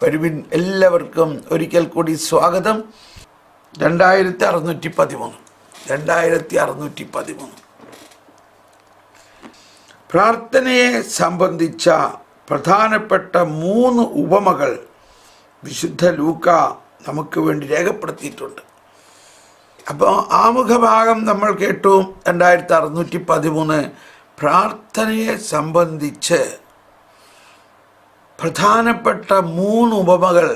വരുവിൻ. എല്ലാവർക്കും ഒരിക്കൽ കൂടി സ്വാഗതം. 2613 പ്രാർത്ഥനയെ സംബന്ധിച്ച പ്രധാനപ്പെട്ട 3 ഉപമകൾ വിശുദ്ധ ലൂക്ക നമുക്ക് വേണ്ടി രേഖപ്പെടുത്തിയിട്ടുണ്ട്. അപ്പോൾ ആമുഖഭാഗം നമ്മൾ കേട്ടു. 2613 പ്രാർത്ഥനയെ സംബന്ധിച്ച് പ്രധാനപ്പെട്ട 3 ഉപമകൾ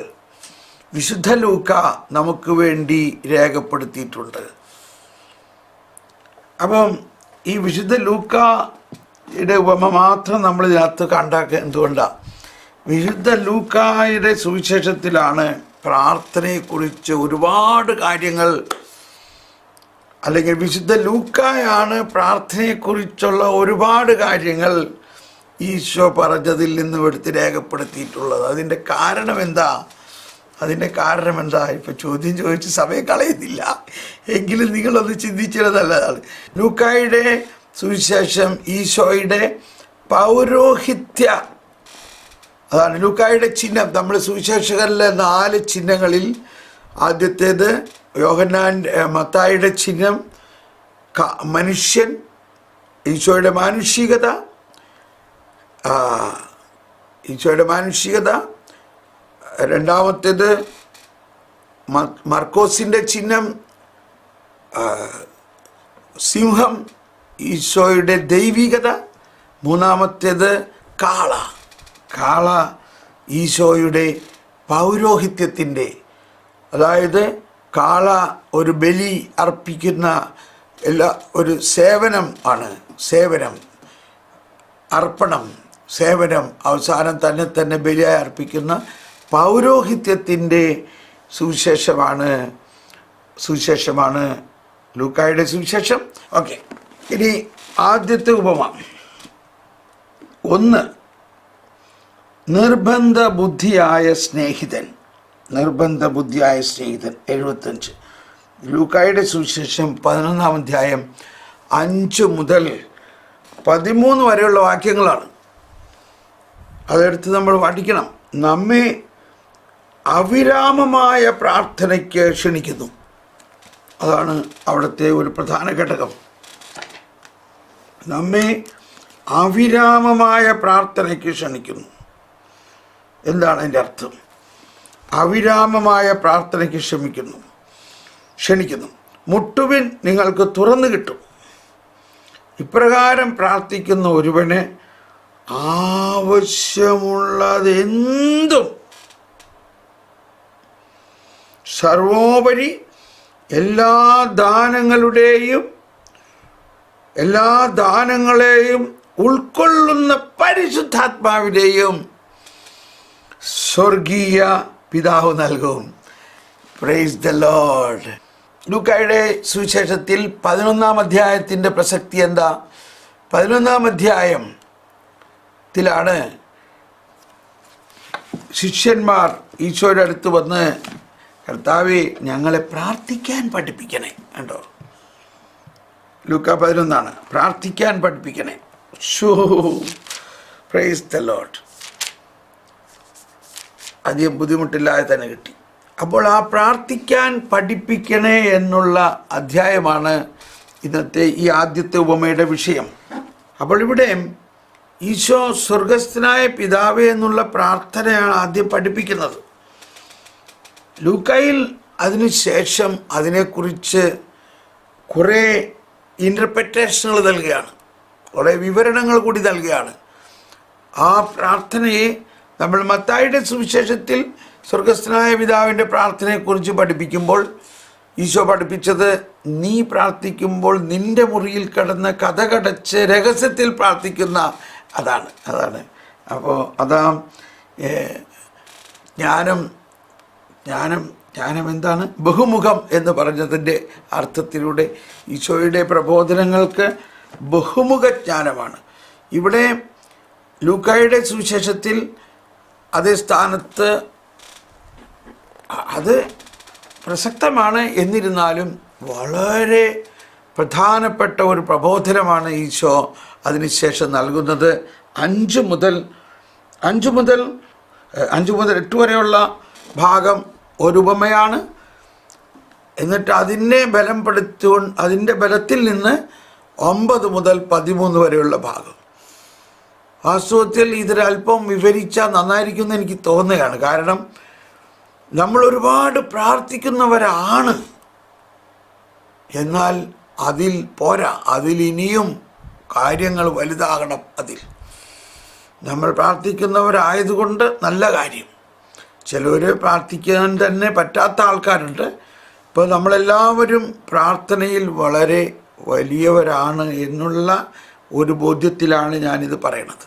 വിശുദ്ധ ലൂക്ക നമുക്ക് വേണ്ടി രേഖപ്പെടുത്തിയിട്ടുണ്ട്. അപ്പം ഈ വിശുദ്ധ ലൂക്കയുടെ ഉപമ മാത്രം നമ്മൾ ഇതിനകത്ത് കണ്ടാക്കുക. എന്തുകൊണ്ടാണ്? വിശുദ്ധ ലൂക്കായുടെ സുവിശേഷത്തിലാണ് പ്രാർത്ഥനയെക്കുറിച്ച് ഒരുപാട് കാര്യങ്ങൾ, അല്ലെങ്കിൽ വിശുദ്ധ ലൂക്കായാണ് പ്രാർത്ഥനയെക്കുറിച്ചുള്ള ഒരുപാട് കാര്യങ്ങൾ ഈശോ പറഞ്ഞതിൽ നിന്നും എടുത്ത് രേഖപ്പെടുത്തിയിട്ടുള്ളത്. അതിൻ്റെ കാരണം എന്താ? ഇപ്പം ചോദ്യം ചോദിച്ച് സമയം കളയുന്നില്ല, എങ്കിലും നിങ്ങളൊന്ന് ചിന്തിച്ചത് നല്ലതാണ്. ലൂക്കായുടെ സുവിശേഷം ഈശോയുടെ പൗരോഹിത്യ, അതാണ് ലൂക്കായുടെ ചിഹ്നം. നമ്മൾ സുവിശേഷകരിലെ 4 ചിഹ്നങ്ങളിൽ ആദ്യത്തേത് മത്തായിയുടെ ചിഹ്നം, മനുഷ്യൻ, ഈശോയുടെ മാനുഷികത. രണ്ടാമത്തേത് മർക്കോസിൻ്റെ ചിഹ്നം, സിംഹം, ഈശോയുടെ ദൈവികത. മൂന്നാമത്തേത് കാള, ഈശോയുടെ പൗരോഹിത്യത്തിൻ്റെ, അതായത് കാള ഒരു ബലി അർപ്പിക്കുന്ന ഒരു സേവനം ആണ്. സേവനം അവസാനം തന്നെ ബലിയായി അർപ്പിക്കുന്ന പൗരോഹിത്യത്തിൻ്റെ സുവിശേഷമാണ് ലൂക്കായുടെ സുവിശേഷം. ഓക്കെ, ഇനി ആദ്യത്തെ ഉപമ. 1, നിർബന്ധ ബുദ്ധിയായ സ്നേഹിതൻ. 75. ലൂക്കായുടെ സുവിശേഷം 11-ാം അധ്യായം 5 മുതൽ 13 വരെയുള്ള വാക്യങ്ങളാണ്. അതെടുത്ത് നമ്മൾ പഠിക്കണം. നമ്മെ അവിരാമമായ പ്രാർത്ഥനയ്ക്ക് ക്ഷണിക്കുന്നു. അതാണ് അവിടുത്തെ ഒരു പ്രധാന ഘടകം. നമ്മെ അവിരാമമായ പ്രാർത്ഥനയ്ക്ക് ക്ഷണിക്കുന്നു. എന്താണ് അതിൻ്റെ അർത്ഥം? അവിരാമമായ പ്രാർത്ഥനയ്ക്ക് ക്ഷണിക്കുന്നു. മുട്ടുവിൻ, നിങ്ങൾക്ക് തുറന്നു കിട്ടും. ഇപ്രകാരം പ്രാർത്ഥിക്കുന്ന ഒരുവന് ആവശ്യമുള്ളതെന്തും സർവോപരി എല്ലാ ദാനങ്ങളെയും ഉൾക്കൊള്ളുന്ന പരിശുദ്ധാത്മാവിനെയും സ്വർഗീയ പിതാവ് നൽകും. Praise the Lord. ലൂക്കായുടെ സുവിശേഷത്തിൽ 11-ാം അധ്യായത്തിൻ്റെ പ്രസക്തി എന്താ? 11-ാം അധ്യായത്തിലാണ് ശിഷ്യന്മാർ ഈശോയുടെ അടുത്ത് വന്ന്, കർത്താവേ, ഞങ്ങളെ പ്രാർത്ഥിക്കാൻ പഠിപ്പിക്കണേ. കണ്ടോ, ലൂക്ക 11 പ്രാർത്ഥിക്കാൻ പഠിപ്പിക്കണേ. Praise the Lord. അധികം ബുദ്ധിമുട്ടില്ലാതെ തന്നെ കിട്ടി. അപ്പോൾ ആ പ്രാർത്ഥിക്കാൻ പഠിപ്പിക്കണേ എന്നുള്ള അധ്യായമാണ് ഇന്നത്തെ ഈ ആദ്യത്തെ ഉപമയുടെ വിഷയം. അപ്പോൾ ഇവിടെ ഈശോ സ്വർഗസ്ഥനായ പിതാവേ എന്നുള്ള പ്രാർത്ഥനയാണ് ആദ്യം പഠിപ്പിക്കുന്നത്. ലൂക്കായിൽ അതിനുശേഷം അതിനെക്കുറിച്ച് കുറേ ഇൻ്റർപ്രിറ്റേഷനുകൾ നൽകുകയാണ്, കുറേ വിവരണങ്ങൾ കൂടി നൽകുകയാണ്. ആ പ്രാർത്ഥനയെ നമ്മൾ മത്തായിയുടെ സുവിശേഷത്തിൽ സ്വർഗസ്ഥനായ പിതാവിൻ്റെ പ്രാർത്ഥനയെക്കുറിച്ച് പഠിപ്പിക്കുമ്പോൾ ഈശോ പഠിപ്പിച്ചത്, നീ പ്രാർത്ഥിക്കുമ്പോൾ നിൻ്റെ മുറിയിൽ കിടന്ന് കതകടച്ച് രഹസ്യത്തിൽ പ്രാർത്ഥിക്കുന്ന അതാണ്. അപ്പോൾ അതാ ജ്ഞാനം എന്താണ്? ബഹുമുഖം എന്ന് പറഞ്ഞതിൻ്റെ അർത്ഥത്തിലൂടെ ഈശോയുടെ പ്രബോധനങ്ങൾക്ക് ബഹുമുഖ ജ്ഞാനമാണ്. ഇവിടെ ലൂക്കായുടെ സുവിശേഷത്തിൽ അതേ സ്ഥാനത്ത് അത് പ്രസക്തമാണ്. എന്നിരുന്നാലും വളരെ പ്രധാനപ്പെട്ട ഒരു പ്രബോധനമാണ് ഈശോ അതിനുശേഷം നൽകുന്നത്. 5 മുതൽ 5 മുതൽ 8 വരെയുള്ള ഭാഗം ഒരു ഉപമയാണ്. എന്നിട്ട് അതിനെ അതിൻ്റെ ബലത്തിൽ നിന്ന് 9 മുതൽ 13 വരെയുള്ള ഭാഗം. വാസ്തവത്തിൽ ഇതിലല്പം വിവരിച്ചാൽ നന്നായിരിക്കുമെന്ന് എനിക്ക് തോന്നുകയാണ്. കാരണം നമ്മൾ ഒരുപാട് പ്രാർത്ഥിക്കുന്നവരാണ്, എന്നാൽ അതിൽ പോരാ, അതിലിനിയും കാര്യങ്ങൾ വലുതാകണം. നമ്മൾ പ്രാർത്ഥിക്കുന്നവരായതുകൊണ്ട് നല്ല കാര്യം. ചിലർ പ്രാർത്ഥിക്കാൻ തന്നെ പറ്റാത്ത ആൾക്കാരുണ്ട്. ഇപ്പോൾ നമ്മളെല്ലാവരും പ്രാർത്ഥനയിൽ വളരെ വലിയവരാണ് എന്നുള്ള ഒരു ബോധ്യത്തിലാണ് ഞാനിത് പറയണത്.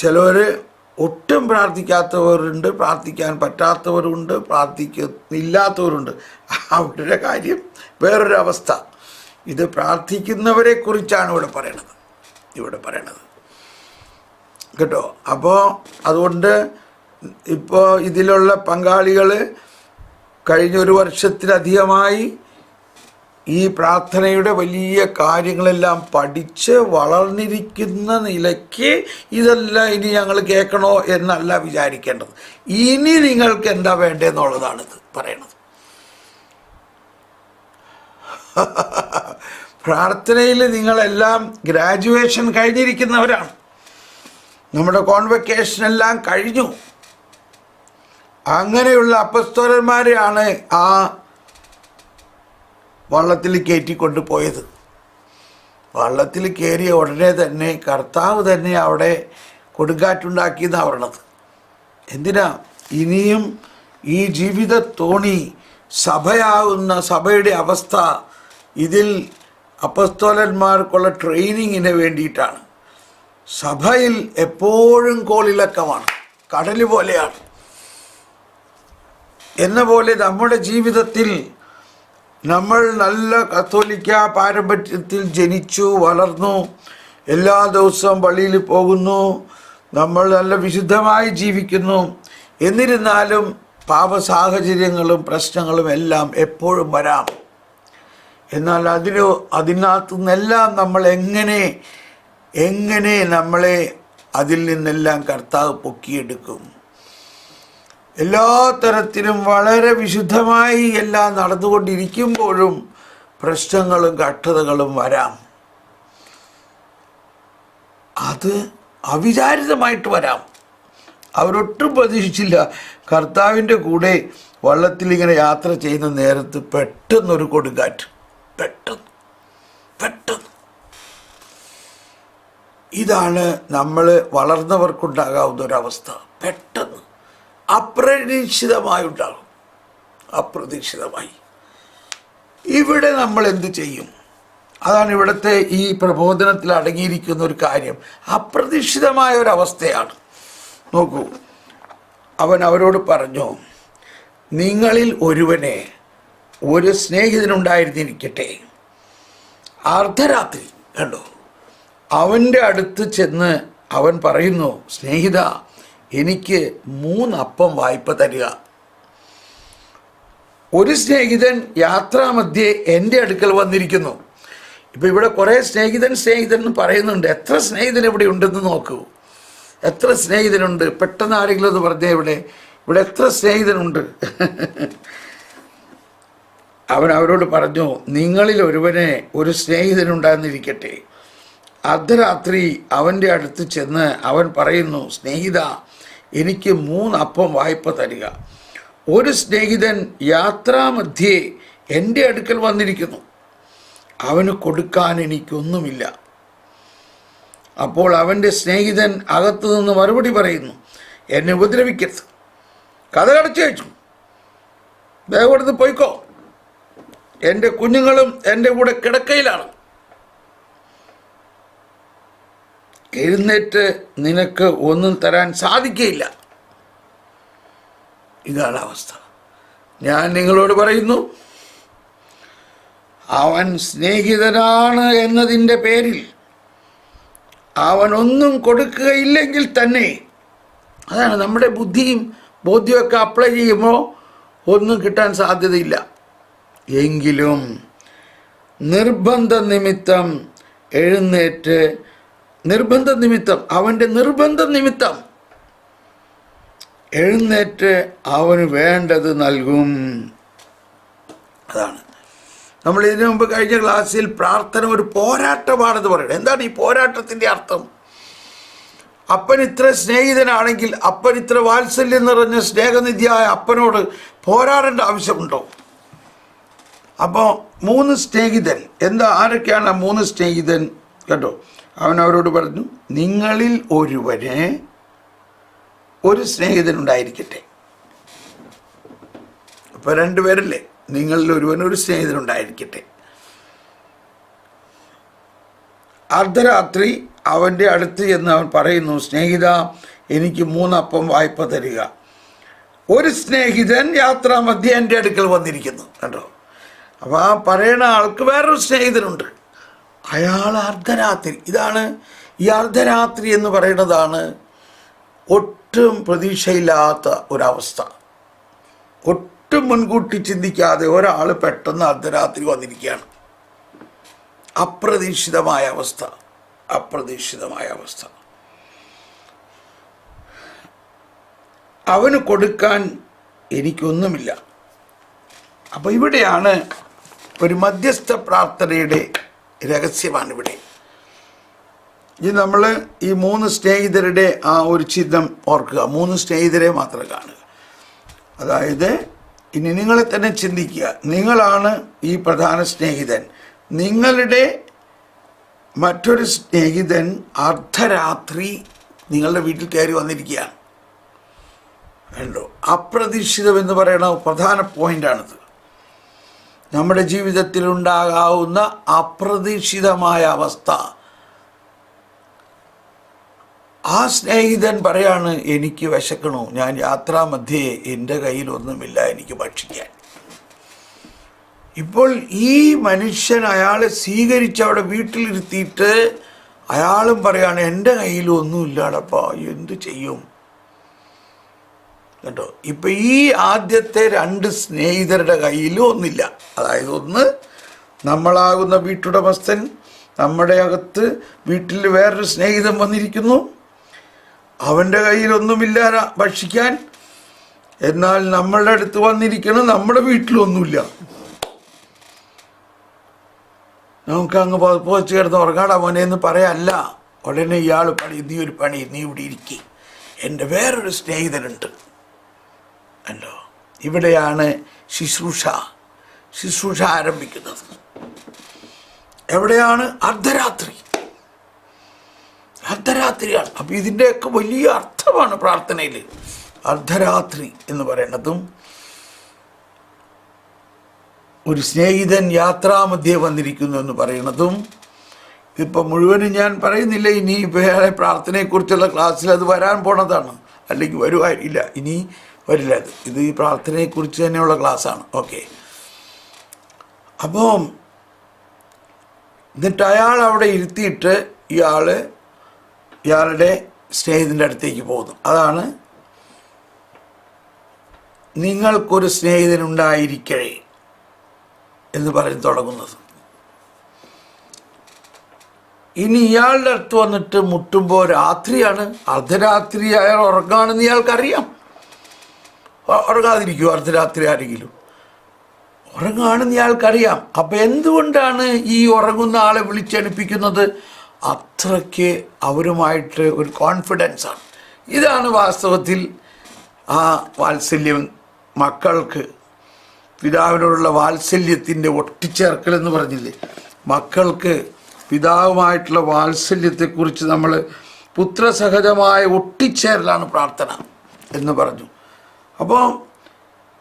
ചിലർ ഒട്ടും പ്രാർത്ഥിക്കാത്തവരുണ്ട്, പ്രാർത്ഥിക്കാൻ പറ്റാത്തവരുണ്ട്, പ്രാർത്ഥിക്കില്ലാത്തവരുണ്ട്. അവരുടെ കാര്യം വേറൊരവസ്ഥ. ഇത് പ്രാർത്ഥിക്കുന്നവരെ കുറിച്ചാണ് ഇവിടെ പറയണത് കേട്ടോ. അപ്പോൾ അതുകൊണ്ട് ഇപ്പോൾ ഇതിലുള്ള പങ്കാളികൾ കഴിഞ്ഞ 1 വർഷത്തിലധികമായി ഈ പ്രാർത്ഥനയുടെ വലിയ കാര്യങ്ങളെല്ലാം പഠിച്ച് വളർന്നിരിക്കുന്ന നിലയ്ക്ക് ഇതെല്ലാം ഇനി ഞങ്ങൾ കേൾക്കണോ എന്നല്ല വിചാരിക്കേണ്ടത്. ഇനി നിങ്ങൾക്ക് എന്താ വേണ്ടതെന്നുള്ളതാണിത് പറയണത്. പ്രാർത്ഥനയിൽ നിങ്ങളെല്ലാം ഗ്രാജുവേഷൻ കഴിഞ്ഞിരിക്കുന്നവരാണ്. നമ്മുടെ കോൺവെക്കേഷനെല്ലാം കഴിഞ്ഞു. അങ്ങനെയുള്ള അപ്പസ്തോലന്മാരെയാണ് ആ വള്ളത്തിൽ കയറ്റിക്കൊണ്ട് പോയത്. വള്ളത്തിൽ കയറിയ ഉടനെ തന്നെ കർത്താവ് തന്നെ അവിടെ കൊടുങ്കാറ്റുണ്ടാക്കിയെന്നാണ് പറയണത്. എന്തിനാ? ഇനിയും ഈ ജീവിത തോണി സഭയാകുന്ന സഭയുടെ അവസ്ഥ ഇതിൽ അപ്പസ്തോലന്മാർക്കുള്ള ട്രെയിനിങ്ങിന് വേണ്ടിയിട്ടാണ്. സഭയിൽ എപ്പോഴും കോളിളക്കമാണ്, കടൽ പോലെയാണ്. എന്ന പോലെ നമ്മുടെ ജീവിതത്തിൽ നമ്മൾ നല്ല കത്തോലിക്ക പാരമ്പര്യത്തിൽ ജനിച്ചു വളർന്നു, എല്ലാ ദിവസവും പള്ളിയിൽ പോകുന്നു, നമ്മൾ നല്ല വിശുദ്ധമായി ജീവിക്കുന്നു. എന്നിരുന്നാലും പാപ സാഹചര്യങ്ങളും പ്രശ്നങ്ങളും എല്ലാം എപ്പോഴും വരാം. എന്നാൽ അതിനകത്തു നിന്നെല്ലാം നമ്മൾ എങ്ങനെ നമ്മളെ അതിൽ നിന്നെല്ലാം കർത്താവ് പൊക്കിയെടുക്കും. എല്ലാ തരത്തിലും വളരെ വിശുദ്ധമായി എല്ലാം നടന്നുകൊണ്ടിരിക്കുമ്പോഴും പ്രശ്നങ്ങളും കഷ്ടതകളും വരാം. അത് അവിചാരിതമായിട്ട് വരാം. അവരൊട്ടും പ്രതീക്ഷിച്ചില്ല. കർത്താവിൻ്റെ കൂടെ വള്ളത്തിൽ ഇങ്ങനെ യാത്ര ചെയ്യുന്ന നേരത്ത് പെട്ടെന്നൊരു കൊടുങ്കാറ്റ്, പെട്ടെന്ന്. ഇതാണ് നമ്മൾ വളർന്നവർക്കുണ്ടാകാവുന്ന ഒരവസ്ഥ. പെട്ടെന്ന് അപ്രതീക്ഷിതമായി ഇവിടെ നമ്മൾ എന്ത് ചെയ്യും? അതാണ് ഇവിടുത്തെ ഈ പ്രബോധനത്തിൽ അടങ്ങിയിരിക്കുന്ന ഒരു കാര്യം. അപ്രതീക്ഷിതമായ ഒരവസ്ഥയാണ്. നോക്കൂ, അവൻ അവരോട് പറഞ്ഞു, നിങ്ങളിൽ ഒരുവനെ ഒരു സ്നേഹിതനുണ്ടായിരുന്നിരിക്കട്ടെ. അർദ്ധരാത്രി കണ്ടോ, അവൻ്റെ അടുത്ത് ചെന്ന് അവൻ പറയുന്നു, സ്നേഹിത, എനിക്ക് 3 അപ്പം വായ്പ തരിക. ഒരു സ്നേഹിതൻ യാത്രാമധ്യേ എൻ്റെ അടുക്കൽ വന്നിരിക്കുന്നു. ഇപ്പം ഇവിടെ കുറേ സ്നേഹിതൻ എന്ന് പറയുന്നുണ്ട്. എത്ര സ്നേഹിതൻ ഇവിടെ ഉണ്ടെന്ന് നോക്കൂ. എത്ര സ്നേഹിതനുണ്ട്? പെട്ടെന്ന് ആരെങ്കിലും ഒന്ന് പറഞ്ഞേ, ഇവിടെ എത്ര സ്നേഹിതനുണ്ട്? അവൻ അവരോട് പറഞ്ഞു, നിങ്ങളിൽ ഒരുവനെ ഒരു സ്നേഹിതനുണ്ടായിരുന്നിരിക്കട്ടെ. അർദ്ധരാത്രി അവൻ്റെ അടുത്ത് ചെന്ന് അവൻ പറയുന്നു, സ്നേഹിത, എനിക്ക് 3 അപ്പം വായ്പ തരിക. ഒരു സ്നേഹിതൻ യാത്രാമധ്യേ എൻ്റെ അടുക്കൽ വന്നിരിക്കുന്നു, അവന് കൊടുക്കാൻ എനിക്കൊന്നുമില്ല. അപ്പോൾ അവൻ്റെ സ്നേഹിതൻ അകത്തു നിന്ന് മറുപടി പറയുന്നു, എന്നെ ഉപദ്രവിക്കരുത്, കഥ കടച്ചു വെച്ചു, ദയവെടുത്ത് പോയിക്കോ, എൻ്റെ കുഞ്ഞുങ്ങളും എൻ്റെ കൂടെ കിടക്കയിലാണ്, എഴുന്നേറ്റ് നിനക്ക് ഒന്നും തരാൻ സാധിക്കുകയില്ല. ഇതാണ് അവസ്ഥ. ഞാൻ നിങ്ങളോട് പറയുന്നു, അവൻ സ്നേഹിതനാണ് എന്നതിൻ്റെ പേരിൽ അവനൊന്നും കൊടുക്കുകയില്ലെങ്കിൽ തന്നെ, അതാണ് നമ്മുടെ ബുദ്ധിയും ബോധ്യമൊക്കെ അപ്ലൈ ചെയ്യുമ്പോൾ ഒന്നും കിട്ടാൻ സാധ്യതയില്ല. എങ്കിലും നിർബന്ധ നിമിത്തം എഴുന്നേറ്റ്, അവൻ്റെ നിർബന്ധ നിമിത്തം എഴുന്നേറ്റ് അവന് വേണ്ടത് നൽകും. അതാണ് നമ്മൾ ഇതിനു മുമ്പ് കഴിഞ്ഞ ക്ലാസ്സിൽ പ്രാർത്ഥന ഒരു പോരാട്ടമാണെന്ന് പറയുന്നത്. എന്താണ് ഈ പോരാട്ടത്തിൻ്റെ അർത്ഥം? അപ്പൻ ഇത്ര സ്നേഹിതനാണെങ്കിൽ, അപ്പൻ ഇത്ര വാത്സല്യം നിറഞ്ഞ സ്നേഹനിധിയായ അപ്പനോട് പോരാടേണ്ട ആവശ്യമുണ്ടോ? അപ്പോൾ 3 സ്നേഹിതൻ, ആരൊക്കെയാണ് 3 സ്നേഹിതൻ കേട്ടോ? അവൻ അവരോട് പറഞ്ഞു, നിങ്ങളിൽ ഒരുവന് ഒരു സ്നേഹിതനുണ്ടായിരിക്കട്ടെ. അപ്പോൾ 2 പേരല്ലേ? നിങ്ങളിൽ ഒരുവന് ഒരു സ്നേഹിതനുണ്ടായിരിക്കട്ടെ. അർദ്ധരാത്രി അവൻ്റെ അടുത്ത് എന്ന് അവൻ പറയുന്നു, സ്നേഹിത, എനിക്ക് 3 അപ്പം വായ്പ തരിക. ഒരു സ്നേഹിതൻ യാത്രാമധ്യേ എൻ്റെ അടുക്കൽ വന്നിരിക്കുന്നു കേട്ടോ. അപ്പോൾ ആ പറയുന്ന ആൾക്ക് വേറൊരു സ്നേഹിതനുണ്ട്. അയാൾ അർദ്ധരാത്രി, ഇതാണ് ഈ അർദ്ധരാത്രി എന്ന് പറയുന്നതാണ് ഒട്ടും പ്രതീക്ഷയില്ലാത്ത ഒരവസ്ഥ. ഒട്ടും മുൻകൂട്ടി ചിന്തിക്കാതെ ഒരാൾ പെട്ടെന്ന് അർദ്ധരാത്രി വന്നിരിക്കുകയാണ്. അപ്രതീക്ഷിതമായ അവസ്ഥ. അവന് കൊടുക്കാൻ എനിക്കൊന്നുമില്ല. അപ്പോൾ ഇവിടെയാണ് ഒരു മധ്യസ്ഥ പ്രാർത്ഥനയുടെ രഹസ്യമാണ് ഇവിടെ. ഇത് നമ്മൾ ഈ 3 സ്നേഹിതരുടെ ആ ഒരു ചിത്രം ഓർക്കുക. 3 സ്നേഹിതരെ മാത്രം കാണുക. അതായത് ഇനി നിങ്ങളെ തന്നെ ചിന്തിക്കുക. നിങ്ങളാണ് ഈ പ്രധാന സ്നേഹിതൻ. നിങ്ങളുടെ മറ്റൊരു സ്നേഹിതൻ അർദ്ധരാത്രി നിങ്ങളുടെ വീട്ടിൽ കയറി വന്നിരിക്കുകയാണ്. കണ്ടോ? അപ്രതീക്ഷിതം എന്ന് പറയുന്ന പ്രധാന പോയിൻ്റാണിത്. നമ്മുടെ ജീവിതത്തിൽ ഉണ്ടാകാവുന്ന അപ്രതീക്ഷിതമായ അവസ്ഥ. ആ സ്നേഹിതൻ പറയാണ്, എനിക്ക് വിശക്കണു, ഞാൻ യാത്രാമധ്യേ എൻ്റെ കയ്യിലൊന്നുമില്ല എനിക്ക് ഭക്ഷിക്കാൻ. ഇപ്പോൾ ഈ മനുഷ്യൻ അയാളെ സ്വീകരിച്ച് അവിടെ വീട്ടിലിരുത്തിയിട്ട് അയാളും പറയാണ്, എൻ്റെ കയ്യിലൊന്നുമില്ലാടപ്പാ, എന്തു ചെയ്യും കേട്ടോ. ഇപ്പം ഈ ആദ്യത്തെ 2 സ്നേഹിതരുടെ കയ്യിലും ഒന്നില്ല. അതായത് ഒന്ന് നമ്മളാകുന്ന വീട്ടുടമസ്ഥൻ, നമ്മുടെ അകത്ത് വീട്ടിൽ വേറൊരു സ്നേഹിതൻ വന്നിരിക്കുന്നു, അവൻ്റെ കയ്യിലൊന്നുമില്ല ഭക്ഷിക്കാൻ. എന്നാൽ നമ്മളുടെ അടുത്ത് വന്നിരിക്കണം, നമ്മുടെ വീട്ടിലൊന്നുമില്ല. നമുക്കങ്ങ് പോച്ച് കിടന്ന് ഉറങ്ങാടാ മോനെ എന്ന് പറയാല്ല. ഉടനെ ഇയാൾ നീ ഒരു പണി, നീ ഇവിടെ ഇരിക്കുക, എൻ്റെ വേറൊരു സ്നേഹിതനുണ്ട് അല്ലോ. ഇവിടെയാണ് ശുശ്രൂഷ ആരംഭിക്കുന്നത്. എവിടെയാണ്? അർദ്ധരാത്രിയാണ്. അപ്പം ഇതിൻ്റെയൊക്കെ വലിയ അർത്ഥമാണ് പ്രാർത്ഥനയിൽ. അർദ്ധരാത്രി എന്ന് പറയുന്നതും ഒരു സ്നേഹിതൻ യാത്രാമധ്യേ വന്നിരിക്കുന്നു എന്ന് പറയുന്നതും, ഇപ്പം മുഴുവനും ഞാൻ പറയുന്നില്ല. ഇനി വേറെ പ്രാർത്ഥനയെക്കുറിച്ചുള്ള ക്ലാസ്സിൽ അത് വരാൻ പോണതാണ്, അല്ലെങ്കിൽ വരുവായില്ല, ഇനി വരില്ല. ഇത് ഈ പ്രാർത്ഥനയെക്കുറിച്ച് തന്നെയുള്ള ക്ലാസ്സാണ്. ഓക്കെ. അപ്പം എന്നിട്ട് അയാൾ അവിടെ ഇരുത്തിയിട്ട് ഇയാളുടെ സ്നേഹിതൻ്റെ അടുത്തേക്ക് പോകുന്നു. അതാണ് നിങ്ങൾക്കൊരു സ്നേഹിതനുണ്ടായിരിക്കണേ എന്ന് പറഞ്ഞ് തുടങ്ങുന്നത്. ഇനി ഇയാളുടെ അടുത്ത് വന്നിട്ട് മുട്ടുമ്പോൾ രാത്രിയാണ്, അർദ്ധരാത്രി അയാൾ ഉറങ്ങാണെന്ന് ഇയാൾക്കറിയാം. ഉറങ്ങാതിരിക്കുമോ അർദ്ധരാത്രി ആരെങ്കിലും? ഉറങ്ങാണെന്ന് ഇയാൾക്കറിയാം. അപ്പം എന്തുകൊണ്ടാണ് ഈ ഉറങ്ങുന്ന ആളെ വിളിച്ചെണിപ്പിക്കുന്നത്? അത്രയ്ക്ക് അവരുമായിട്ട് ഒരു കോൺഫിഡൻസാണ്. ഇതാണ് വാസ്തവത്തിൽ ആ വാത്സല്യം, മക്കൾക്ക് പിതാവിനോടുള്ള വാത്സല്യത്തിൻ്റെ ഒട്ടിച്ചേർക്കൽ എന്ന് പറഞ്ഞില്ലേ. മക്കൾക്ക് പിതാവുമായിട്ടുള്ള വാത്സല്യത്തെക്കുറിച്ച് നമ്മൾ പുത്രസഹജമായ ഒട്ടിച്ചേരലാണ് പ്രാർത്ഥന എന്ന് പറഞ്ഞു. അപ്പോൾ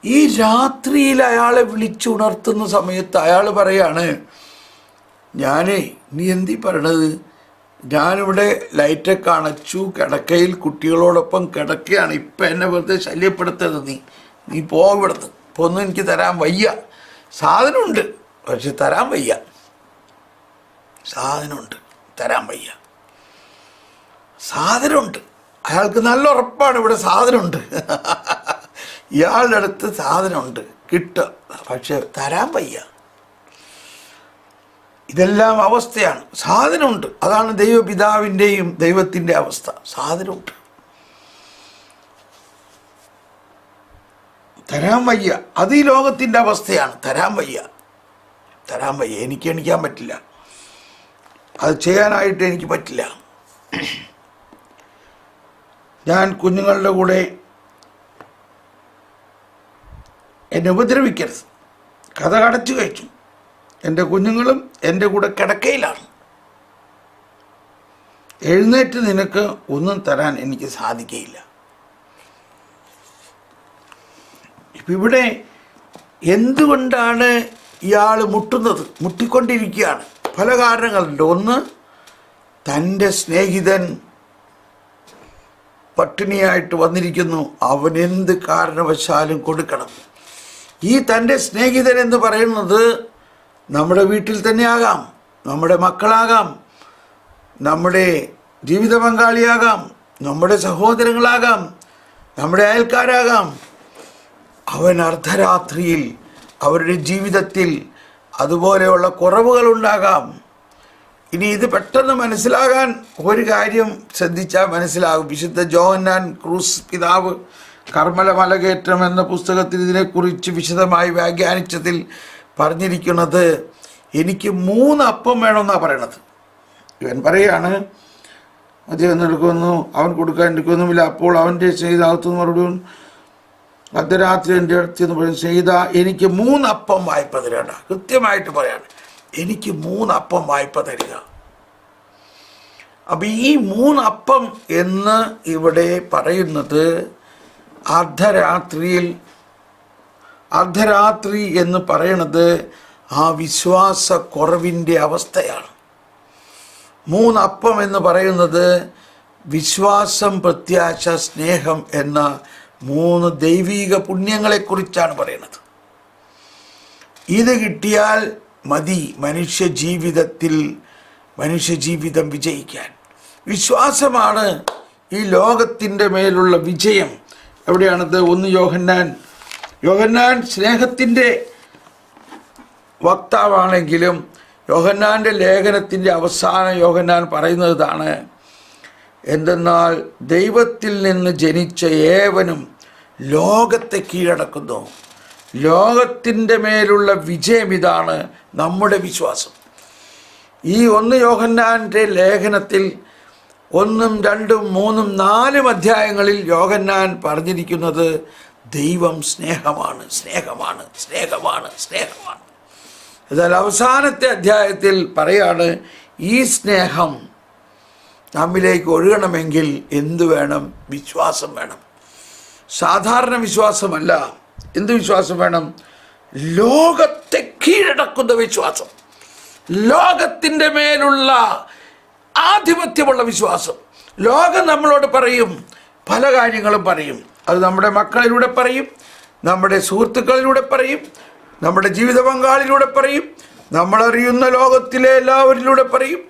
ഈ രാത്രിയിൽ അയാളെ വിളിച്ചുണർത്തുന്ന സമയത്ത് അയാൾ പറയാണ്, നീ എന്തി പറയണത്? ഞാനിവിടെ ലൈറ്റൊക്കെ അണച്ചു കിടക്കയിൽ കുട്ടികളോടൊപ്പം കിടക്കുകയാണ്. ഇപ്പം എന്നെ വെറുതെ ശല്യപ്പെടുത്തരുത്, നീ ഇവിടുന്ന്. ഇപ്പോൾ ഒന്നും എനിക്ക് തരാൻ വയ്യ. സാധനമുണ്ട്, പക്ഷെ തരാൻ വയ്യ. സാധനമുണ്ട്. അയാൾക്ക് നല്ല ഉറപ്പാണ് ഇവിടെ സാധനമുണ്ട്. ഇയാളുടെ അടുത്ത് സാധനമുണ്ട്, കിട്ടുക, പക്ഷെ തരാൻ വയ്യ. ഇതെല്ലാം അവസ്ഥയാണ്. സാധനമുണ്ട്. അതാണ് ദൈവപിതാവിൻ്റെയും ദൈവത്തിൻ്റെ അവസ്ഥ. സാധനമുണ്ട്. തരാൻ വയ്യ. അത് ഈ ലോകത്തിൻ്റെ അവസ്ഥയാണ്. തരാൻ വയ്യ. എനിക്ക് എണിക്കാൻ പറ്റില്ല. അത് ചെയ്യാനായിട്ട് എനിക്ക് പറ്റില്ല. ഞാൻ കുഞ്ഞുങ്ങളുടെ കൂടെ എന്നെ ഉപദ്രവിക്കരുത്. കഥ കടച്ചു കഴിച്ചു. എൻ്റെ കുഞ്ഞുങ്ങളും എൻ്റെ കൂടെ കിടക്കയിലാണ്. എഴുന്നേറ്റ് നിനക്ക് ഒന്നും തരാൻ എനിക്ക് സാധിക്കുകയില്ല. ഇപ്പം ഇവിടെ എന്തുകൊണ്ടാണ് ഇയാൾ മുട്ടിക്കൊണ്ടിരിക്കുകയാണ്? പല കാരണങ്ങളുണ്ട്. ഒന്ന്, തൻ്റെ സ്നേഹിതൻ പട്ടിണിയായിട്ട് വന്നിരിക്കുന്നു, അവനെന്ത് കാരണവശാലും കൊടുക്കണം. ഈ തൻ്റെ സ്നേഹിതൻ എന്ന് പറയുന്നത് നമ്മുടെ വീട്ടിൽ തന്നെ ആകാം, നമ്മുടെ മക്കളാകാം, നമ്മുടെ ജീവിത പങ്കാളിയാകാം, നമ്മുടെ സഹോദരങ്ങളാകാം, നമ്മുടെ അയൽക്കാരാകാം. അവൻ അർദ്ധരാത്രിയിൽ അവരുടെ ജീവിതത്തിൽ അതുപോലെയുള്ള കുറവുകളുണ്ടാകാം. ഇനി ഇത് പെട്ടെന്ന് മനസ്സിലാകാൻ ഒരു കാര്യം ശ്രദ്ധിച്ചാൽ മനസ്സിലാകും. വിശുദ്ധ യോഹന്നാൻ ക്രൂസ് പിതാവ് കർമ്മല മലകയറ്റം എന്ന പുസ്തകത്തിൽ ഇതിനെക്കുറിച്ച് വിശദമായി വ്യാഖ്യാനിച്ചതിൽ പറഞ്ഞിരിക്കുന്നത്, എനിക്ക് 3 അപ്പം വേണമെന്നാണ് പറയണത്. ഇവൻ പറയാണ്, അദ്ദേഹം എടുക്കുന്നു, അവൻ കൊടുക്കാൻ എടുക്കുന്നുമില്ല. അപ്പോൾ അവൻ്റെ സ്നേഹിതാകത്തുനിന്ന് മറുപടി, അർദ്ധരാത്രി എൻ്റെ അടുത്ത് എന്ന് പറയുന്നത്, സ്നേഹിത എനിക്ക് 3 അപ്പം വായ്പ തരേണ്ട. കൃത്യമായിട്ട് പറയാണ്, എനിക്ക് 3 അപ്പം വായ്പ തരിക. അപ്പം ഈ 3 അപ്പം എന്ന് ഇവിടെ പറയുന്നത് അർദ്ധരാത്രി എന്ന് പറയണത് ആ വിശ്വാസക്കുറവിൻ്റെ അവസ്ഥയാണ്. 3 അപ്പം എന്ന് പറയുന്നത് വിശ്വാസം, പ്രത്യാശ, സ്നേഹം എന്ന 3 ദൈവിക പുണ്യങ്ങളെക്കുറിച്ചാണ് പറയുന്നത്. ഇത് കിട്ടിയാൽ മതി മനുഷ്യജീവിതം വിജയിക്കാൻ. വിശ്വാസമാണ് ഈ ലോകത്തിൻ്റെ മേലുള്ള വിജയം. എവിടെയാണത്? 1 യോഹന്നാൻ സ്നേഹത്തിൻ്റെ വക്താവാണെങ്കിലും യോഹന്നാൻ്റെ ലേഖനത്തിൻ്റെ അവസാനം യോഹന്നാൻ പറയുന്നതാണ്, എന്തെന്നാൽ ദൈവത്തിൽ നിന്ന് ജനിച്ച ഏവനും ലോകത്തെ കീഴടക്കുന്നു. ലോകത്തിൻ്റെ മേലുള്ള വിജയം ഇതാണ് നമ്മുടെ വിശ്വാസം. ഈ 1 യോഹന്നാൻ്റെ ലേഖനത്തിൽ 1, 2, 3, 4 അധ്യായങ്ങളിൽ യോഹന്നാൻ പറഞ്ഞിരിക്കുന്നത് ദൈവം സ്നേഹമാണ്. എന്നാൽ അവസാനത്തെ അധ്യായത്തിൽ പറയാണ്, ഈ സ്നേഹം നമ്മിലേക്ക് ഒഴുകണമെങ്കിൽ എന്തു വേണം? വിശ്വാസം വേണം. സാധാരണ വിശ്വാസമല്ല. എന്ത് വിശ്വാസം വേണം? ലോകത്തെ കീഴടക്കുന്ന വിശ്വാസം, ലോകത്തിൻ്റെ മേലുള്ള ആധിപത്യമുള്ള വിശ്വാസം. ലോകം നമ്മളോട് പറയും, പല കാര്യങ്ങളും പറയും. അത് നമ്മുടെ മക്കളിലൂടെ പറയും, നമ്മുടെ സുഹൃത്തുക്കളിലൂടെ പറയും, നമ്മുടെ ജീവിത പങ്കാളിലൂടെ പറയും, നമ്മളറിയുന്ന ലോകത്തിലെ എല്ലാവരിലൂടെ പറയും,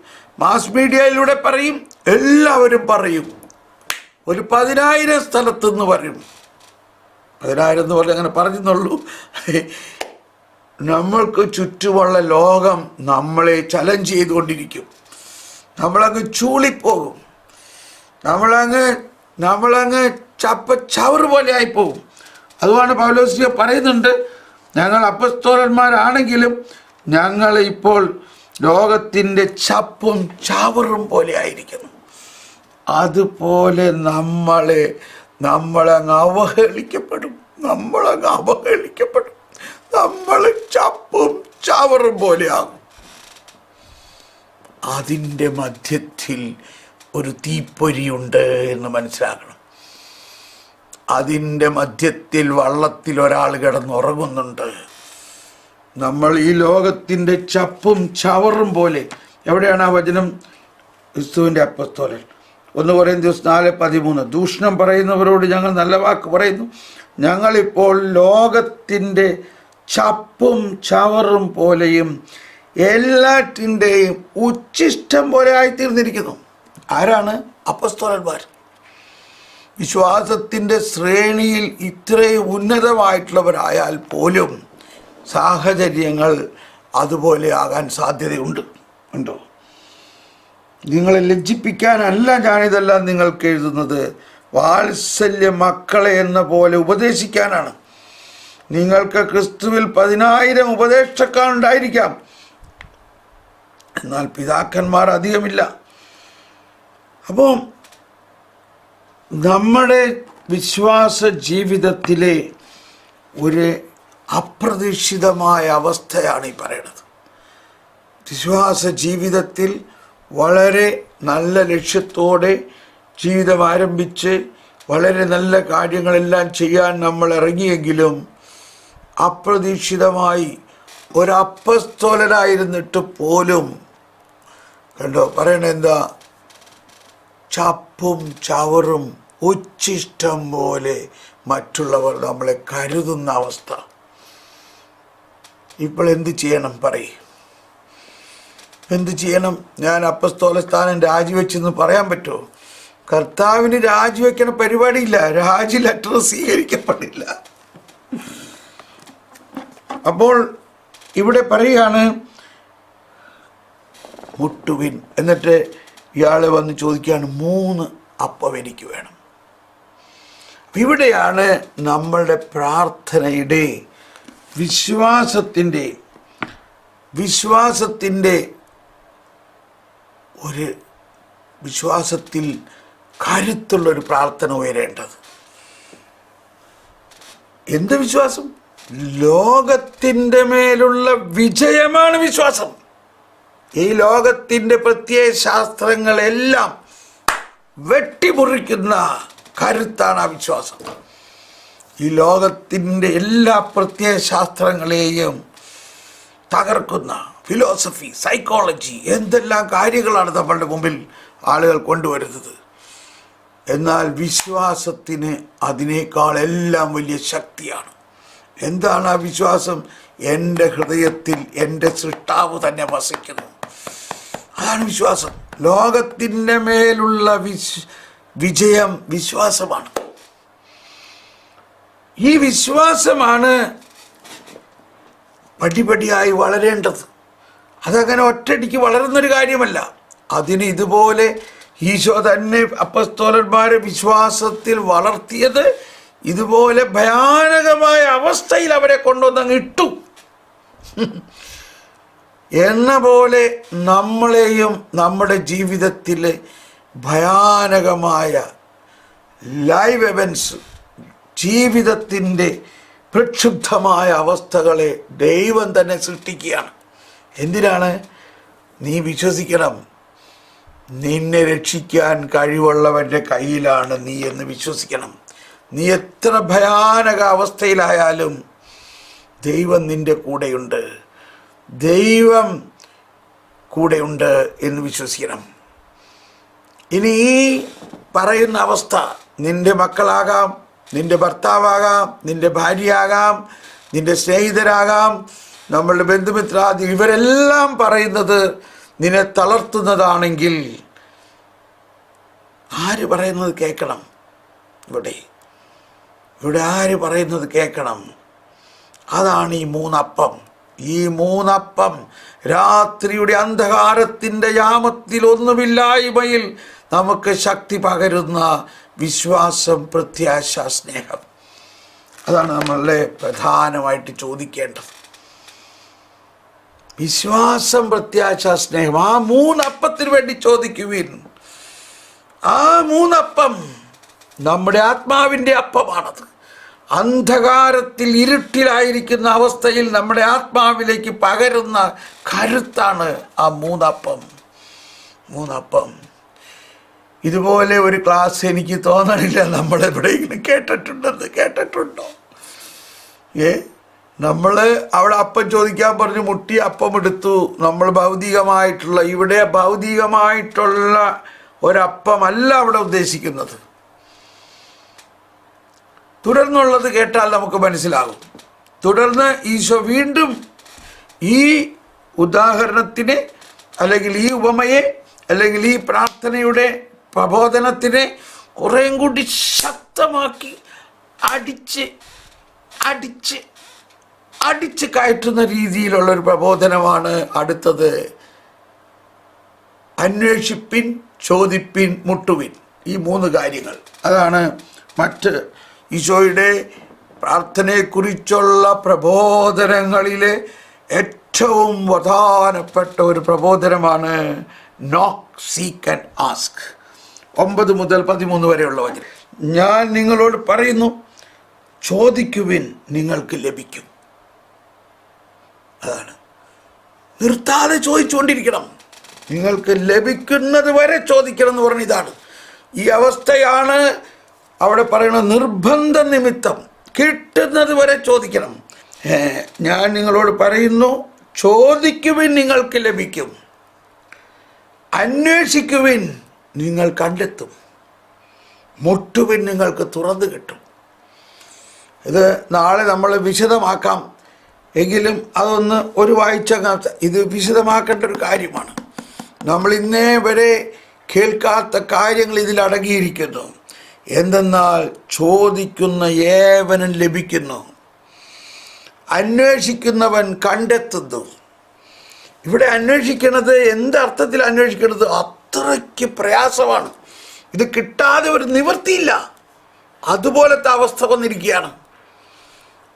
മാസ് മീഡിയയിലൂടെ പറയും, എല്ലാവരും പറയും. ഒരു 10,000 സ്ഥലത്തുനിന്ന് പറയും. 10,000 എന്ന് പറഞ്ഞാൽ അങ്ങനെ പറഞ്ഞെന്നുള്ളൂ. നമ്മൾക്ക് ചുറ്റുമുള്ള ലോകം നമ്മളെ ചലഞ്ച് ചെയ്തുകൊണ്ടിരിക്കും. നമ്മളങ്ങ് ചൂളിപ്പോകും. നമ്മളങ്ങ് ചവറ് പോലെ ആയിപ്പോകും. അതുകൊണ്ട് പൗലോസ് പറയുന്നുണ്ട്, ഞങ്ങൾ അപ്പസ്തോലന്മാരാണെങ്കിലും ഞങ്ങൾ ഇപ്പോൾ ലോകത്തിൻ്റെ ചപ്പും ചവറും പോലെ ആയിരിക്കുന്നു. അതുപോലെ നമ്മളങ്ങ് അവഹേളിക്കപ്പെടും. നമ്മൾ ചപ്പും ചവറും പോലെയാകും. അതിൻ്റെ മധ്യത്തിൽ ഒരു തീപ്പൊരിയുണ്ട് എന്ന് മനസ്സിലാക്കണം. അതിൻ്റെ മധ്യത്തിൽ വള്ളത്തിൽ ഒരാൾ കിടന്നുറങ്ങുന്നുണ്ട്. നമ്മൾ ഈ ലോകത്തിൻ്റെ ചപ്പും ചവറും പോലെ. എവിടെയാണ് ആ വചനം? ക്രിസ്തുവിൻ്റെ അപ്പസ്തോലൻ 1 കൊരിന്ത്യർ 4:13, ദൂഷണം പറയുന്നവരോട് ഞങ്ങൾ നല്ല വാക്ക് പറയുന്നു. ഞങ്ങളിപ്പോൾ ലോകത്തിൻ്റെ ചപ്പും ചവറും പോലെയും എല്ലാറ്റിൻ്റെയും ഉച്ഛിഷ്ടം പോലെ ആയിത്തീർന്നിരിക്കുന്നു. ആരാണ്? അപ്പസ്തോലന്മാർ. വിശ്വാസത്തിൻ്റെ ശ്രേണിയിൽ ഇത്രയും ഉന്നതമായിട്ടുള്ളവരായാൽ പോലും സാഹചര്യങ്ങൾ അതുപോലെ ആകാൻ സാധ്യതയുണ്ടോ? നിങ്ങളെ ലജ്ജിപ്പിക്കാനല്ല ഞാനിതെല്ലാം നിങ്ങൾക്ക് എഴുതുന്നത്, വാത്സല്യ മക്കളെ എന്ന പോലെ ഉപദേശിക്കാനാണ്. നിങ്ങൾക്ക് ക്രിസ്തുവിൽ 10,000 ഉപദേഷ്ടാക്കളുണ്ടായിരിക്കാം, എന്നാൽ പിതാക്കന്മാർ അധികമില്ല. അപ്പോൾ നമ്മുടെ വിശ്വാസ ജീവിതത്തിലെ ഒരു അപ്രതീക്ഷിതമായ അവസ്ഥയാണ് ഈ പറയുന്നത്. വിശ്വാസ ജീവിതത്തിൽ വളരെ നല്ല ലക്ഷ്യത്തോടെ ജീവിതം ആരംഭിച്ച് വളരെ നല്ല കാര്യങ്ങളെല്ലാം ചെയ്യാൻ നമ്മൾ ഇറങ്ങിയെങ്കിലും അപ്രതീക്ഷിതമായി ഒരപ്പസ്തോലനായിരുന്നിട്ട് പോലും കണ്ടോ പറയണ എന്താ, ചപ്പും ചവറും ഉച്ഛിഷ്ടം പോലെ മറ്റുള്ളവർ നമ്മളെ കരുതുന്ന അവസ്ഥ. ഇപ്പോൾ എന്ത് ചെയ്യണം പറയും? എന്ത് ചെയ്യണം? ഞാൻ അപ്പസ്തോല സ്ഥാനം രാജിവെച്ചെന്ന് പറയാൻ പറ്റുമോ? കർത്താവിന് രാജിവെക്കണ പരിപാടിയില്ല, രാജി ലെറ്റർ സ്വീകരിക്കപ്പെടില്ല. അപ്പോൾ ഇവിടെ പറയുകയാണ് മുട്ടുവിൻ. എന്നിട്ട് ഇയാൾ വന്ന് ചോദിക്കുകയാണ് 3 അപ്പം എനിക്ക് വേണം. ഇവിടെയാണ് നമ്മളുടെ പ്രാർത്ഥനയുടെ വിശ്വാസത്തിൽ കരുത്തുള്ളൊരു പ്രാർത്ഥന ഉയരേണ്ടത്. എന്ത് വിശ്വാസം? ലോകത്തിൻ്റെ മേലുള്ള വിജയമാണ് വിശ്വാസം. ഈ ലോകത്തിൻ്റെ പ്രത്യയശാസ്ത്രങ്ങളെല്ലാം വെട്ടിമുറിക്കുന്ന കരുത്താണ് ആ വിശ്വാസം. ഈ ലോകത്തിൻ്റെ എല്ലാ പ്രത്യയശാസ്ത്രങ്ങളെയും തകർക്കുന്ന ഫിലോസഫി, സൈക്കോളജി, എന്തെല്ലാം കാര്യങ്ങളാണ് നമ്മളുടെ മുമ്പിൽ ആളുകൾ കൊണ്ടുവരുന്നത്. എന്നാൽ വിശ്വാസത്തിന് അതിനേക്കാൾ എല്ലാം വലിയ ശക്തിയാണ്. എന്താണ് ആ വിശ്വാസം? എൻ്റെ ഹൃദയത്തിൽ എൻ്റെ സൃഷ്ടാവ് തന്നെ വസിക്കുന്നു. അതാണ് വിശ്വാസം. ലോകത്തിൻ്റെ മേലുള്ള വിജയം വിശ്വാസമാണ്. ഈ വിശ്വാസമാണ് പടിപടിയായി വളരേണ്ടത്. അതങ്ങനെ ഒറ്റയടിക്ക് വളരുന്നൊരു കാര്യമല്ല. അതിന് ഇതുപോലെ ഈശോ തന്നെ അപ്പസ്തോലന്മാരെ വിശ്വാസത്തിൽ വളർത്തിയത് ഇതുപോലെ ഭയാനകമായ അവസ്ഥയിൽ അവരെ കൊണ്ടുവന്നങ്ങ് ഇട്ടു എന്ന പോലെ നമ്മളെയും നമ്മുടെ ജീവിതത്തിലെ ഭയാനകമായ ലൈവ് എവൻസ്, ജീവിതത്തിൻ്റെ പ്രക്ഷുബ്ധമായ അവസ്ഥകളെ ദൈവം തന്നെ സൃഷ്ടിക്കുകയാണ്. എന്തിനാണ്? നീ വിശ്വസിക്കണം, നിന്നെ രക്ഷിക്കാൻ കഴിവുള്ളവൻ്റെ കയ്യിലാണ് നീ എന്ന് വിശ്വസിക്കണം. നീ എത്ര ഭയാനക അവസ്ഥയിലായാലും ദൈവം നിൻ്റെ കൂടെയുണ്ട്, ദൈവം കൂടെയുണ്ട് എന്ന് വിശ്വസിക്കണം. ഇനി ഈ പറയുന്ന അവസ്ഥ നിൻ്റെ മക്കളാകാം, നിൻ്റെ ഭർത്താവാകാം, നിൻ്റെ ഭാര്യയാകാം, നിൻ്റെ സ്നേഹിതരാകാം, നമ്മളുടെ ബന്ധുമിത്രാദി, ഇവരെല്ലാം പറയുന്നത് നിന്നെ തളർത്തുന്നതാണെങ്കിൽ ആര് പറയുന്നത് കേൾക്കണം? ഇവിടെ ആര് പറയുന്നത് കേൾക്കണം? അതാണ് ഈ 3 അപ്പം. ഈ 3 അപ്പം രാത്രിയുടെ അന്ധകാരത്തിൻ്റെ യാമത്തിൽ ഒന്നുമില്ലായ്മയിൽ നമുക്ക് ശക്തി പകരുന്ന വിശ്വാസം, പ്രത്യാശ, സ്നേഹം. അതാണ് നമ്മളെ പ്രധാനമായിട്ട് ചോദിക്കേണ്ടത്. വിശ്വാസം, പ്രത്യാശ, സ്നേഹം. ആ 3 അപ്പത്തിന് വേണ്ടി ചോദിക്കുവിൻ. ആ 3 അപ്പം നമ്മുടെ ആത്മാവിൻ്റെ അപ്പമാണത്. അന്ധകാരത്തിൽ ഇരുട്ടിലായിരിക്കുന്ന അവസ്ഥയിൽ നമ്മുടെ ആത്മാവിലേക്ക് പകരുന്ന കരുത്താണ് ആ 3 അപ്പം. 3 അപ്പം. ഇതുപോലെ ഒരു ക്ലാസ് എനിക്ക് തോന്നണില്ല നമ്മളെവിടെയെങ്കിലും കേട്ടിട്ടുണ്ടോ? നമ്മൾ അവിടെ അപ്പം ചോദിക്കാൻ പറഞ്ഞ് മുട്ടി അപ്പം എടുത്തു. നമ്മൾ ഭൗതികമായിട്ടുള്ള, ഇവിടെ ഭൗതികമായിട്ടുള്ള ഒരപ്പമല്ല അവിടെ ഉദ്ദേശിക്കുന്നത്. തുടർന്നുള്ളത് കേട്ടാൽ നമുക്ക് മനസ്സിലാകും. തുടർന്ന് ഈശോ വീണ്ടും ഈ ഉദാഹരണത്തിനെ, അല്ലെങ്കിൽ ഈ ഉപമയെ, അല്ലെങ്കിൽ ഈ പ്രാർത്ഥനയുടെ പ്രബോധനത്തിനെ കുറേയും കൂടി ശക്തമാക്കി അടിച്ച് കയറ്റുന്ന രീതിയിലുള്ളൊരു പ്രബോധനമാണ് അടുത്തത്. അന്വേഷിപ്പിൻ, ചോദിപ്പിൻ, മുട്ടുവിൻ. ഈ 3 കാര്യങ്ങൾ. അതാണ് മറ്റ് ഈശോയുടെ പ്രാർത്ഥനയെക്കുറിച്ചുള്ള പ്രബോധനങ്ങളിലെ ഏറ്റവും പ്രധാനപ്പെട്ട ഒരു പ്രബോധനമാണ് നോക്ക്, സീക്ക് ആൻഡ് ആസ്ക്. 9 മുതൽ 13 വരെയുള്ള വചനം. ഞാൻ നിങ്ങളോട് പറയുന്നു, ചോദിക്കുവിൻ, നിങ്ങൾക്ക് ലഭിക്കും. അതാണ്, നിർത്താതെ ചോദിച്ചുകൊണ്ടിരിക്കണം. നിങ്ങൾക്ക് ലഭിക്കുന്നത് വരെ ചോദിക്കണം എന്ന് പറഞ്ഞ ഇതാണ്. ഈ അവസ്ഥയാണ് അവിടെ പറയുന്നത്. നിർബന്ധ നിമിത്തം കിട്ടുന്നത് വരെ ചോദിക്കണം. ഞാൻ നിങ്ങളോട് പറയുന്നു, ചോദിക്കുവിൻ, നിങ്ങൾക്ക് ലഭിക്കും. അന്വേഷിക്കുവിൻ, നിങ്ങൾ കണ്ടെത്തും. മുട്ടുവിൻ, നിങ്ങൾക്ക് തുറന്നു കിട്ടും. ഇത് നാളെ നമ്മൾ വിശദമാക്കാം. എങ്കിലും അതൊന്ന് ഒരു വായിച്ച ഇത് വിശദമാക്കേണ്ട ഒരു കാര്യമാണ്. നമ്മൾ ഇന്നേ വരെ കേൾക്കാത്ത കാര്യങ്ങൾ ഇതിൽ അടങ്ങിയിരിക്കുന്നു. എന്തെന്നാൽ ചോദിക്കുന്ന ഏവനും ലഭിക്കുന്നു, അന്വേഷിക്കുന്നവൻ കണ്ടെത്തുന്നു. ഇവിടെ അന്വേഷിക്കുന്നത് എന്തർത്ഥത്തിൽ അന്വേഷിക്കുന്നത്? അത്രയ്ക്ക് പ്രയാസമാണ്. ഇത് കിട്ടാതെ ഒരു നിവൃത്തിയില്ല. അതുപോലത്തെ അവസ്ഥ വന്നിരിക്കുകയാണ്.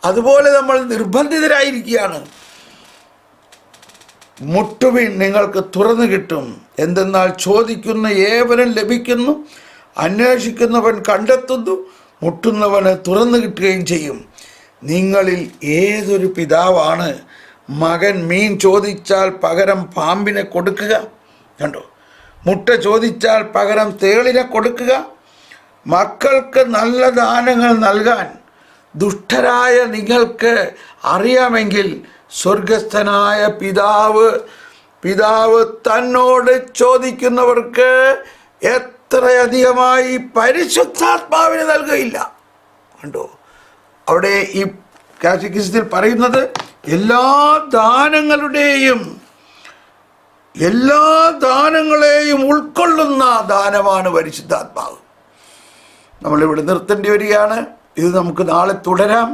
അതുപോലെ നമ്മൾ നിർബന്ധിതരായിരിക്കുകയാണ്. മുട്ടുവിൻ, നിങ്ങൾക്ക് തുറന്നു കിട്ടും. എന്തെന്നാൽ ചോദിക്കുന്ന ഏവനും ലഭിക്കുന്നു, അന്വേഷിക്കുന്നവൻ കണ്ടെത്തുന്നു, മുട്ടുന്നവന് തുറന്നു കിട്ടുകയും ചെയ്യും. നിങ്ങളിൽ ഏതൊരു പിതാവാണ് മകൻ മീൻ ചോദിച്ചാൽ പകരം പാമ്പിനെ കൊടുക്കുക? കണ്ടോ? മുട്ട ചോദിച്ചാൽ പകരം തേളിനെ കൊടുക്കുക? മക്കൾക്ക് നല്ല ദാനങ്ങൾ നൽകാൻ ദുഷ്ടരായ നിങ്ങൾക്ക് അറിയാമെങ്കിൽ സ്വർഗസ്ഥനായ പിതാവ് തന്നോട് ചോദിക്കുന്നവർക്ക് എത്രയധികമായി പരിശുദ്ധാത്മാവിനെ നൽകുകയില്ല. കണ്ടോ? അവിടെ ഈ കാറ്റക്കിസത്തിൽ പറയുന്നത് എല്ലാ ദാനങ്ങളെയും ഉൾക്കൊള്ളുന്ന ദാനമാണ് പരിശുദ്ധാത്മാവ്. നമ്മളിവിടെ നിർത്തേണ്ടി വരികയാണ്. ഇത് നമുക്ക് നാളെ തുടരാം.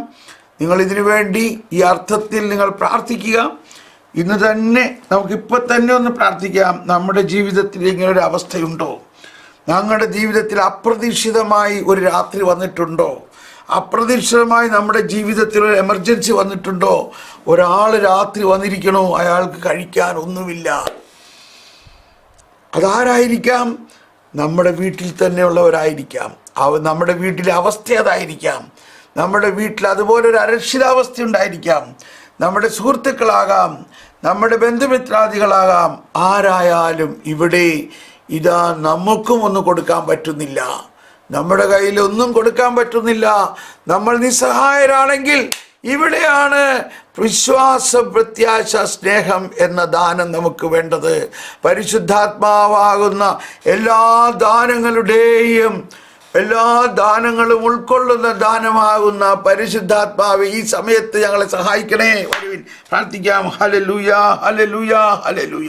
നിങ്ങളിതിനു വേണ്ടി ഈ അർത്ഥത്തിൽ നിങ്ങൾ പ്രാർത്ഥിക്കുക. ഇന്ന് തന്നെ നമുക്കിപ്പോൾ തന്നെ ഒന്ന് പ്രാർത്ഥിക്കാം. നമ്മുടെ ജീവിതത്തിൽ ഇങ്ങനൊരു അവസ്ഥയുണ്ടോ? ഞങ്ങളുടെ ജീവിതത്തിൽ അപ്രതീക്ഷിതമായി ഒരു രാത്രി വന്നിട്ടുണ്ടോ? അപ്രതീക്ഷിതമായി നമ്മുടെ ജീവിതത്തിൽ ഒരു എമർജൻസി വന്നിട്ടുണ്ടോ? ഒരാൾ രാത്രി വന്നിരിക്കണോ, അയാൾക്ക് കഴിക്കാൻ ഒന്നുമില്ല. അതാരായിരിക്കാം? നമ്മുടെ വീട്ടിൽ തന്നെയുള്ളവരായിരിക്കാം. നമ്മുടെ വീട്ടിലെ അവസ്ഥ അതായിരിക്കാം. നമ്മുടെ വീട്ടിൽ അതുപോലൊരു അരക്ഷിതാവസ്ഥ ഉണ്ടായിരിക്കാം. നമ്മുടെ സുഹൃത്തുക്കളാകാം, നമ്മുടെ ബന്ധുമിത്രാദികളാകാം. ആരായാലും ഇവിടെ ഇതാ നമുക്കും ഒന്നും കൊടുക്കാൻ പറ്റുന്നില്ല. നമ്മുടെ കയ്യിൽ ഒന്നും കൊടുക്കാൻ പറ്റുന്നില്ല. നമ്മൾ നിസ്സഹായരാണെങ്കിൽ ഇവിടെയാണ് വിശ്വാസം, പ്രത്യാശ, സ്നേഹം എന്ന ദാനം നമുക്ക് വേണ്ടത്. പരിശുദ്ധാത്മാവാകുന്ന എല്ലാ ദാനങ്ങളും ഉൾക്കൊള്ളുന്ന ദാനമാകുന്ന പരിശുദ്ധാത്മാവ് ഈ സമയത്ത് ഞങ്ങളെ സഹായിക്കണേ. വരുവിൻ പ്രാർത്ഥിക്കാം. Hallelujah, hallelujah, hallelujah.